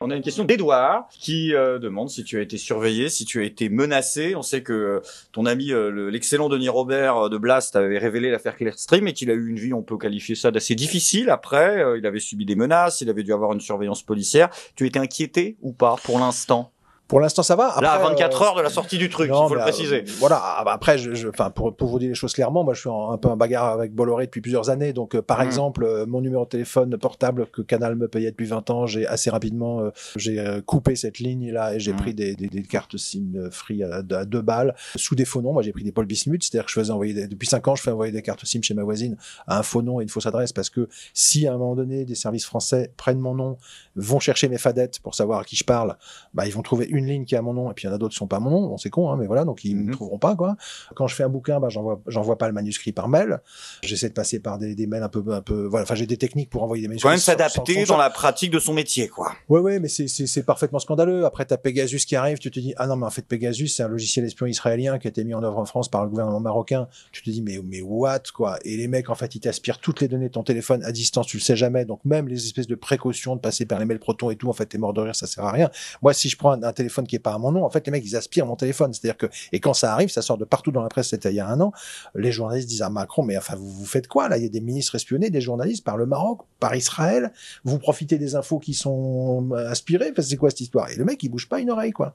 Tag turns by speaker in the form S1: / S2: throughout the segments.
S1: On a une question d'Edouard qui demande si tu as été surveillé, si tu as été menacé. On sait que ton ami, l'excellent Denis Robert de Blast, avait révélé l'affaire Clearstream et qu'il a eu une vie, on peut qualifier ça d'assez difficile. Après, il avait subi des menaces, il avait dû avoir une surveillance policière. Tu as été inquiété ou pas pour l'instant?
S2: Pour l'instant, ça va. Après,
S1: là, à 24 heures de la sortie du truc,
S2: non,
S1: il faut le préciser.
S2: Voilà. Après, pour vous dire les choses clairement, moi, je suis un peu en bagarre avec Bolloré depuis plusieurs années. Donc, par exemple, mon numéro de téléphone portable que Canal me payait depuis 20 ans, j'ai assez rapidement, j'ai coupé cette ligne-là et j'ai pris des cartes SIM free à 2 balles sous des faux noms. Moi, j'ai pris des Paul Bismuth, c'est-à-dire que je faisais envoyer depuis 5 ans, je fais envoyer des cartes SIM chez ma voisine à un faux nom et une fausse adresse parce que si à un moment donné, des services français prennent mon nom, vont chercher mes fadettes pour savoir à qui je parle, bah, ils vont trouver une ligne qui a mon nom et puis il y en a d'autres qui sont pas mon nom. Bon, c'est con, hein, mais voilà, donc ils me trouveront pas, quoi. Quand je fais un bouquin, bah, j'envoie pas le manuscrit par mail. J'essaie de passer par des mails un peu, voilà. Enfin, j'ai des techniques pour envoyer des manuscrits.
S1: Quand même s'adapter dans la pratique de son métier, quoi.
S2: Ouais, mais c'est parfaitement scandaleux. Après, t'as Pegasus qui arrive, tu te dis, ah non, mais en fait, Pegasus, c'est un logiciel espion israélien qui a été mis en œuvre en France par le gouvernement marocain. Tu te dis, mais what, quoi? Et les mecs, en fait, ils t'aspirent toutes les données de ton téléphone à distance, tu le sais jamais. Donc, même les espèces de précautions de passer par les mails Proton et tout, en fait, t'es mort de rire, ça sert à rien. Moi, si je prends un téléphone qui est pas à mon nom, en fait, les mecs, ils aspirent mon téléphone. C'est-à-dire que, et quand ça arrive, ça sort de partout dans la presse, c'était il y a 1 an, les journalistes disent à Macron, mais enfin, vous faites quoi, là? Il y a des ministres espionnés, des journalistes par le Maroc, par Israël. Vous profitez des infos qui sont aspirées. Enfin, c'est quoi cette histoire? Et le mec, il bouge pas une oreille, quoi.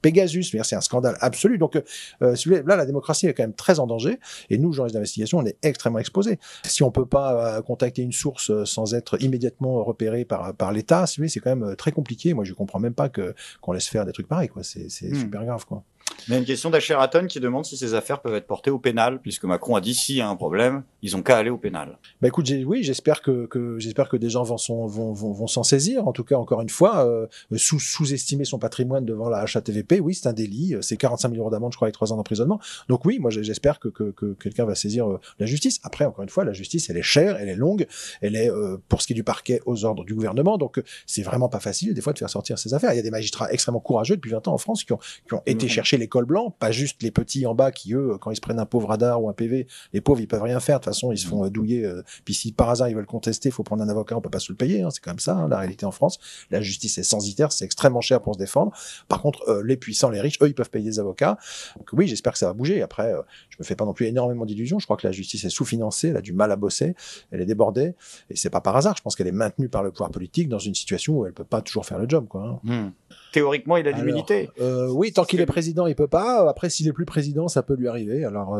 S2: Pegasus, c'est un scandale absolu. Donc, là, la démocratie est quand même très en danger. Et nous, journalistes d'investigation, on est extrêmement exposés. Si on peut pas contacter une source sans être immédiatement repéré par l'État, si vous voulez, c'est quand même très compliqué. Moi, je comprends même pas qu'on laisse faire des trucs pareils, quoi. C'est super grave, quoi.
S1: Il y a une question d'Acheraton qui demande si ces affaires peuvent être portées au pénal, puisque Macron a dit s'il y a un problème, ils ont qu'à aller au pénal.
S2: Bah écoute, oui, j'espère que des gens vont s'en saisir. En tout cas, encore une fois, sous-estimer son patrimoine devant la HATVP, oui, c'est un délit. C'est 45 000 € d'amende, je crois, et 3 ans d'emprisonnement. Donc oui, moi j'espère que quelqu'un va saisir la justice. Après, encore une fois, la justice, elle est chère, elle est longue, elle est pour ce qui est du parquet aux ordres du gouvernement. Donc c'est vraiment pas facile des fois de faire sortir ces affaires. Il y a des magistrats extrêmement courageux depuis 20 ans en France qui ont été chercher les cols blancs, pas juste les petits en bas qui, eux, quand ils se prennent un pauvre radar ou un PV, les pauvres, ils peuvent rien faire. De toute façon, ils se font douiller. Puis si par hasard ils veulent contester, il faut prendre un avocat, on peut pas se le payer. Hein, c'est quand même ça, hein, la réalité en France. La justice est censitaire, c'est extrêmement cher pour se défendre. Par contre, les puissants, les riches, eux, ils peuvent payer des avocats. Donc oui, j'espère que ça va bouger. Après, je me fais pas non plus énormément d'illusions. Je crois que la justice est sous-financée, elle a du mal à bosser, elle est débordée, et c'est pas par hasard. Je pense qu'elle est maintenue par le pouvoir politique dans une situation où elle peut pas toujours faire le job, quoi. Hein.
S1: Théoriquement, il a l'immunité.
S2: Oui, tant qu'il est président, il peut pas. Après, s'il est plus président, ça peut lui arriver. Alors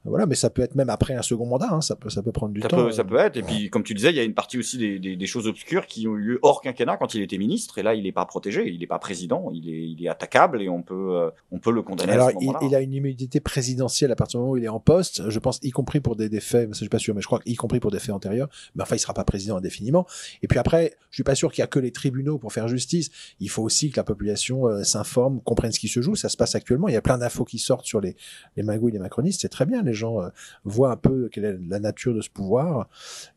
S2: voilà, mais ça peut être même après un second mandat. Hein, ça peut prendre du temps.
S1: Ça peut être. Et puis, comme tu disais, il y a une partie aussi des choses obscures qui ont eu lieu hors quinquennat quand il était ministre. Et là, il n'est pas protégé, il n'est pas président, il est attaquable et on peut le condamner.
S2: Alors,
S1: à ce moment-là.
S2: Il a une immunité présidentielle à partir du moment où il est en poste. Je pense, y compris pour des faits. Je suis pas sûr, mais je crois y compris pour des faits antérieurs. Mais enfin, il sera pas président indéfiniment. Et puis après, je suis pas sûr qu'il y a que les tribunaux pour faire justice. Il faut aussi que la population s'informe, comprenne ce qui se joue. Ça se passe actuellement. Il y a plein d'infos qui sortent sur les magouilles des macronistes. C'est très bien. Les gens voient un peu quelle est la nature de ce pouvoir.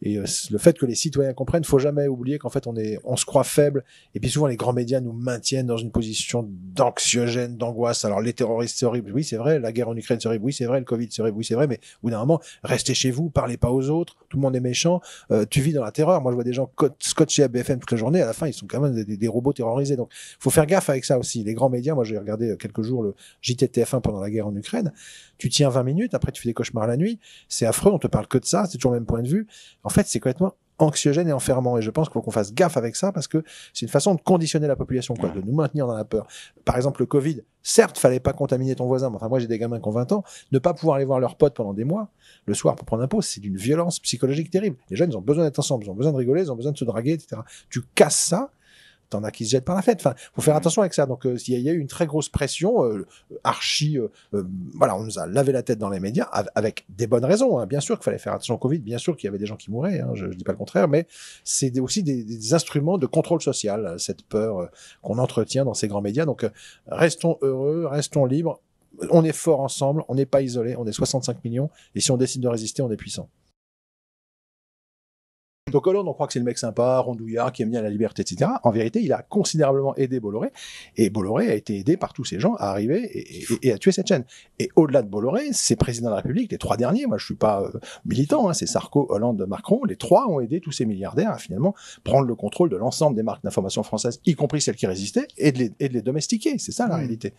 S2: Et le fait que les citoyens comprennent, faut jamais oublier qu'en fait, on se croit faible. Et puis souvent, les grands médias nous maintiennent dans une position d'anxiogène, d'angoisse. Alors, les terroristes, c'est horrible. Oui, c'est vrai. La guerre en Ukraine, c'est horrible. Oui, c'est vrai. Le Covid, c'est horrible. Oui, c'est vrai. Mais au bout d'un moment, restez chez vous, parlez pas aux autres. Tout le monde est méchant. Tu vis dans la terreur. Moi, je vois des gens scotchés à BFM toute la journée. À la fin, ils sont quand même des robots terrorisés. Donc, faut faire gaffe avec ça aussi. Les grands médias, moi j'ai regardé quelques jours le JT de TF1 pendant la guerre en Ukraine, tu tiens 20 minutes, après tu fais des cauchemars la nuit, c'est affreux, on te parle que de ça, c'est toujours le même point de vue. En fait, c'est complètement anxiogène et enfermant, et je pense qu'il faut qu'on fasse gaffe avec ça parce que c'est une façon de conditionner la population, quoi, de nous maintenir dans la peur. Par exemple, le Covid, certes, fallait pas contaminer ton voisin, mais enfin moi j'ai des gamins qui ont 20 ans, ne pas pouvoir aller voir leurs potes pendant des mois, le soir pour prendre un pot, c'est d'une violence psychologique terrible. Les jeunes, ils ont besoin d'être ensemble, ils ont besoin de rigoler, ils ont besoin de se draguer, etc. Tu casses ça, t'en as qui se jettent par la fenêtre. Enfin, faut faire attention avec ça. Donc, il y a eu une très grosse pression, voilà, on nous a lavé la tête dans les médias avec des bonnes raisons. Hein. Bien sûr qu'il fallait faire attention au Covid, bien sûr qu'il y avait des gens qui mouraient. Hein, je dis pas le contraire, mais c'est aussi des instruments de contrôle social, cette peur qu'on entretient dans ces grands médias. Donc, restons heureux, restons libres. On est fort ensemble, on n'est pas isolés, on est 65 millions, et si on décide de résister, on est puissant. Donc Hollande, on croit que c'est le mec sympa, rondouillard, qui aime bien la liberté, etc. En vérité, il a considérablement aidé Bolloré, et Bolloré a été aidé par tous ces gens à arriver et à tuer cette chaîne. Et au-delà de Bolloré, ces présidents de la République, les 3 derniers, moi je suis pas militant, hein, c'est Sarko, Hollande, Macron, les 3 ont aidé tous ces milliardaires à finalement prendre le contrôle de l'ensemble des marques d'information françaises, y compris celles qui résistaient, et de les domestiquer. C'est ça la réalité.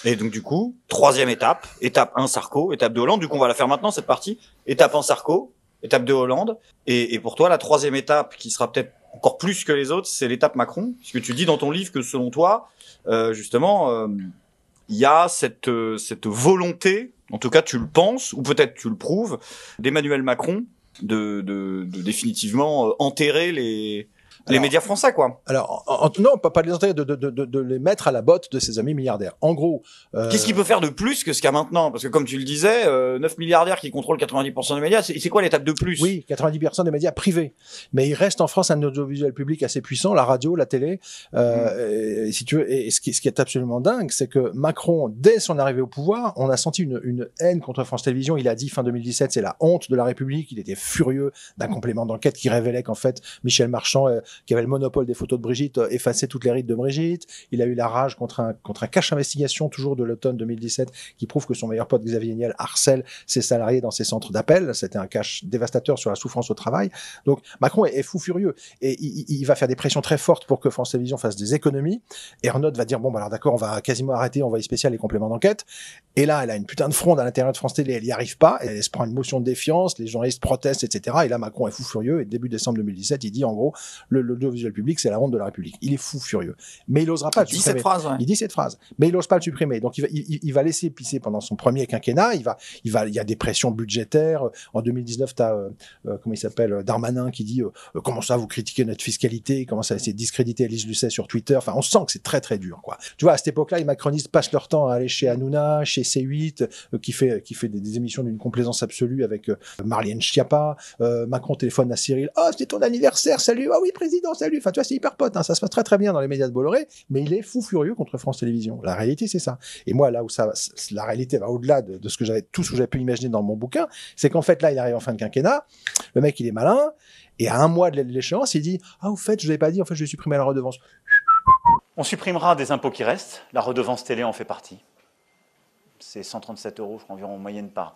S1: Et donc du coup, 3e étape, étape 1 Sarko, étape 2 Hollande, du coup on va la faire maintenant cette partie, étape 1 Sarko, étape 2 Hollande, et pour toi la 3e étape qui sera peut-être encore plus que les autres, c'est l'étape Macron, puisque tu dis dans ton livre que selon toi, justement, il y a cette volonté, en tout cas tu le penses, ou peut-être tu le prouves, d'Emmanuel Macron de définitivement enterrer les médias français, quoi.
S2: Alors, non, pas de les enterrer, de les mettre à la botte de ses amis milliardaires. En gros...
S1: Qu'est-ce qu'il peut faire de plus que ce qu'il y a maintenant? Parce que comme tu le disais, 9 milliardaires qui contrôlent 90% des médias, c'est quoi l'étape de plus?
S2: Oui, 90% des médias privés. Mais il reste en France un audiovisuel public assez puissant, la radio, la télé. Si tu veux, et ce qui est absolument dingue, c'est que Macron, dès son arrivée au pouvoir, on a senti une haine contre France Télévisions. Il a dit fin 2017, c'est la honte de la République. Il était furieux d'un complément d'enquête qui révélait qu'en fait, Michel Marchand... qui avait le monopole des photos de Brigitte, effaçait toutes les rides de Brigitte. Il a eu la rage contre un cache investigation, toujours de l'automne 2017, qui prouve que son meilleur pote Xavier Niel harcèle ses salariés dans ses centres d'appel. C'était un cache dévastateur sur la souffrance au travail. Donc, Macron est fou furieux. Et il va faire des pressions très fortes pour que France Télévisions fasse des économies. Et Ernotte va dire, bon, bah alors d'accord, on va quasiment arrêter, on va y spécial les compléments d'enquête. Et là, elle a une putain de fronde à l'intérieur de France Télé, elle y arrive pas, elle se prend une motion de défiance, les journalistes protestent, etc. Et là, Macron est fou furieux. Et début décembre 2017, il dit, en gros, l'audiovisuel public, c'est la honte de la République. Il est fou furieux. Mais il osera pas le supprimer. Il dit cette phrase. Mais il ose pas le supprimer. Donc, il va laisser pisser pendant son premier quinquennat. Il y a des pressions budgétaires. En 2019, t'as, comment il s'appelle, Darmanin qui dit, comment ça, vous critiquez notre fiscalité? Comment ça, essayer de discréditer Élise Lucet sur Twitter? Enfin, on sent que c'est très, très dur, quoi. Tu vois, à cette époque-là, les macronistes passent leur temps à aller chez Hanouna, chez C8, qui fait des émissions d'une complaisance absolue avec Marlène Schiappa. Macron téléphone à Cyril. Oh, c'était ton anniversaire, salut. Ah oui, président, salut. Enfin, tu vois, c'est hyper pote, hein. Ça se passe très très bien dans les médias de Bolloré, mais il est fou furieux contre France Télévisions. La réalité, c'est ça. Et moi, là où la réalité va au-delà de tout ce que j'avais pu imaginer dans mon bouquin, c'est qu'en fait, là, il arrive en fin de quinquennat. Le mec, il est malin. Et à un mois de l'échéance, il dit, ah, au fait, je l'avais pas dit, en fait, je vais supprimer la redevance.
S3: On supprimera des impôts qui restent. La redevance télé en fait partie. C'est 137 € environ en moyenne par.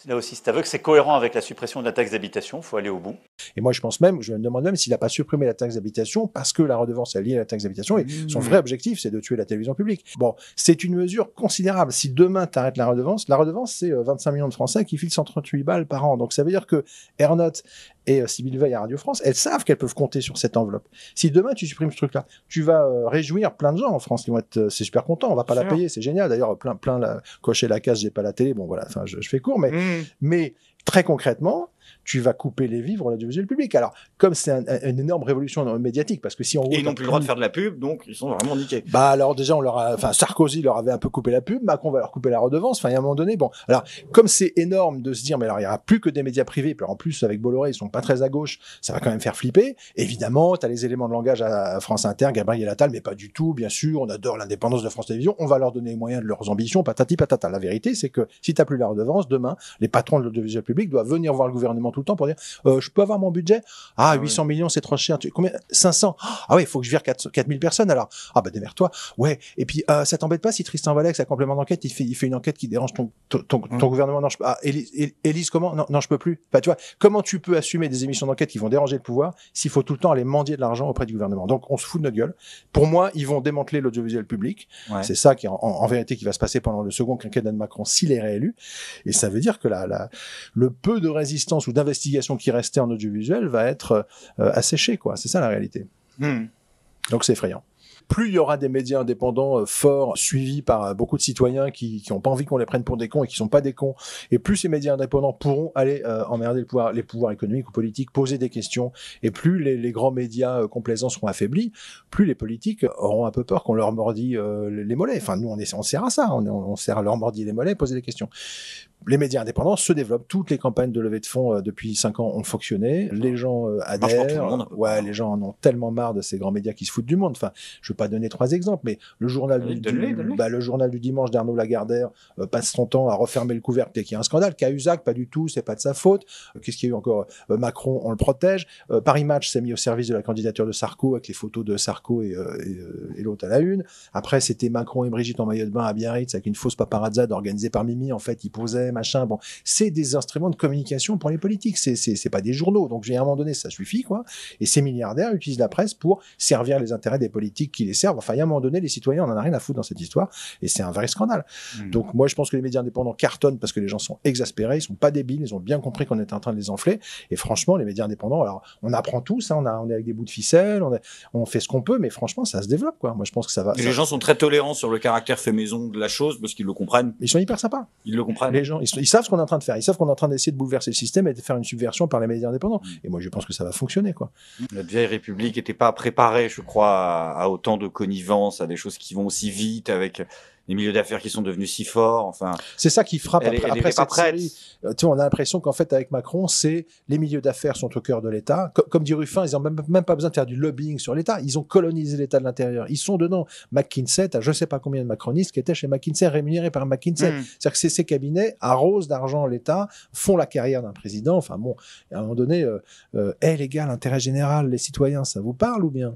S3: Là aussi, c'est aveugle, c'est cohérent avec la suppression de la taxe d'habitation, il faut aller au bout.
S2: Et moi, je me demande même s'il n'a pas supprimé la taxe d'habitation parce que la redevance est liée à la taxe d'habitation et son vrai objectif, c'est de tuer la télévision publique. Bon, c'est une mesure considérable. Si demain, tu arrêtes la redevance, c'est 25 millions de Français qui filent 138 balles par an. Donc, ça veut dire que Ernotte et Sybille Veil à Radio France, elles savent qu'elles peuvent compter sur cette enveloppe. Si demain, tu supprimes ce truc-là, tu vas réjouir plein de gens en France qui vont être, c'est super content, on va pas la payer, c'est génial. D'ailleurs, plein cocher la case, j'ai pas la télé. Bon, voilà, enfin, je fais court, mais très concrètement, tu vas couper les vivres à l'audiovisuel public. Alors, comme c'est une énorme révolution médiatique, parce que si en gros...
S1: Et ils n'ont plus le droit de faire de la pub, donc ils sont vraiment niqués.
S2: Bah alors déjà, Sarkozy leur avait un peu coupé la pub, Macron va leur couper la redevance, enfin, il y a un moment donné, bon, alors, comme c'est énorme de se dire, mais alors, il y aura plus que des médias privés, puis en plus, avec Bolloré, ils sont pas très à gauche, ça va quand même faire flipper. Évidemment, t'as les éléments de langage à France Inter, Gabriel Attal, mais pas du tout, bien sûr, on adore l'indépendance de France Télévisions, on va leur donner les moyens de leurs ambitions, patati patata. La vérité, c'est que si t'as plus la redevance, demain, les patrons de l'audiovisuel public doivent venir voir le gouvernement tout le temps pour dire, je peux avoir mon budget? Ah, 800 millions, c'est trop cher. Combien? 500. Ah ouais, il faut que je vire 4000 personnes, alors. Ah, bah, démerde-toi. Ouais. Et puis, ça t'embête pas si Tristan Valeix, à complément d'enquête, il fait une enquête qui dérange ton gouvernement? Non, Élise, comment? Non, je peux plus. Enfin, tu vois, comment tu peux assumer des émissions d'enquête qui vont déranger le pouvoir s'il faut tout le temps aller mendier de l'argent auprès du gouvernement? Donc, on se fout de notre gueule. Pour moi, ils vont démanteler l'audiovisuel public. Ouais. C'est ça qui, en vérité, qui va se passer pendant le second quinquennat de Macron s'il est réélu. Et ça veut dire que le peu de résistance ou d'investigation qui restait en audiovisuel va être asséché, quoi. C'est ça la réalité. Donc c'est effrayant. Plus il y aura des médias indépendants forts, suivis par beaucoup de citoyens qui ont pas envie qu'on les prenne pour des cons et qui sont pas des cons, et plus ces médias indépendants pourront aller emmerder les pouvoirs économiques ou politiques, poser des questions, et plus les grands médias complaisants seront affaiblis, plus les politiques auront un peu peur qu'on leur mordit les mollets. Enfin, nous, on sert à ça, on sert à leur mordiller les mollets, poser des questions. les médias indépendants se développent. Toutes les campagnes de levée de fonds depuis 5 ans ont fonctionné. Les gens adhèrent. Ouais, les gens en ont tellement marre de ces grands médias qui se foutent du monde. Enfin, je vais pas donner 3 exemples, mais le journal le journal du dimanche d'Arnaud Lagardère passe son temps à refermer le couvercle dès qu'il y a un scandale. Cahuzac, pas du tout, c'est pas de sa faute. Qu'est-ce qu'il y a eu encore? Macron, on le protège. Paris Match s'est mis au service de la candidature de Sarko avec les photos de Sarko et l'autre à la une. Après, c'était Macron et Brigitte en maillot de bain à Biarritz avec une fausse paparazzade organisée par Mimi. En fait, ils posaient, machin. Bon, c'est des instruments de communication pour les politiques. C'est pas des journaux. Donc, à un moment donné, ça suffit, quoi. Et ces milliardaires utilisent la presse pour servir les intérêts des politiques qui les servent. Enfin, il y a un moment donné, les citoyens, on en a rien à foutre dans cette histoire. Et c'est un vrai scandale. Donc, moi, je pense que les médias indépendants cartonnent parce que les gens sont exaspérés. Ils sont pas débiles. Ils ont bien compris qu'on était en train de les enfler. Et franchement, les médias indépendants, alors, on apprend tous, hein, on est avec des bouts de ficelle, on fait ce qu'on peut, mais franchement, ça se développe, quoi. Moi, je pense que ça va.
S1: Les gens sont très tolérants sur le caractère fait maison de la chose parce qu'ils le comprennent.
S2: Ils sont hyper sympas.
S1: Ils le comprennent.
S2: Les gens, ils savent ce qu'on est en train de faire. Ils savent qu'on est en train d'essayer de bouleverser le système et de faire une subversion par les médias indépendants. Et moi, je pense que ça va fonctionner, quoi.
S1: La vieille République n'était pas préparée, je crois, à autant de connivence, à des choses qui vont aussi vite, avec les milieux d'affaires qui sont devenus si forts. Enfin,
S2: c'est ça qui frappe après cette
S1: prête.
S2: série. Tu vois, on a l'impression qu'en fait, avec Macron, c'est les milieux d'affaires sont au cœur de l'État. Comme dit Ruffin, ils n'ont même pas besoin de faire du lobbying sur l'État. Ils ont colonisé l'État de l'intérieur. Ils sont dedans. McKinsey, t'as je sais pas combien de macronistes qui étaient chez McKinsey, rémunérés par McKinsey. C'est-à-dire que ces cabinets arrosent d'argent l'État, font la carrière d'un président. Enfin bon, à un moment donné, les gars, l'intérêt général, les citoyens, ça vous parle ou bien?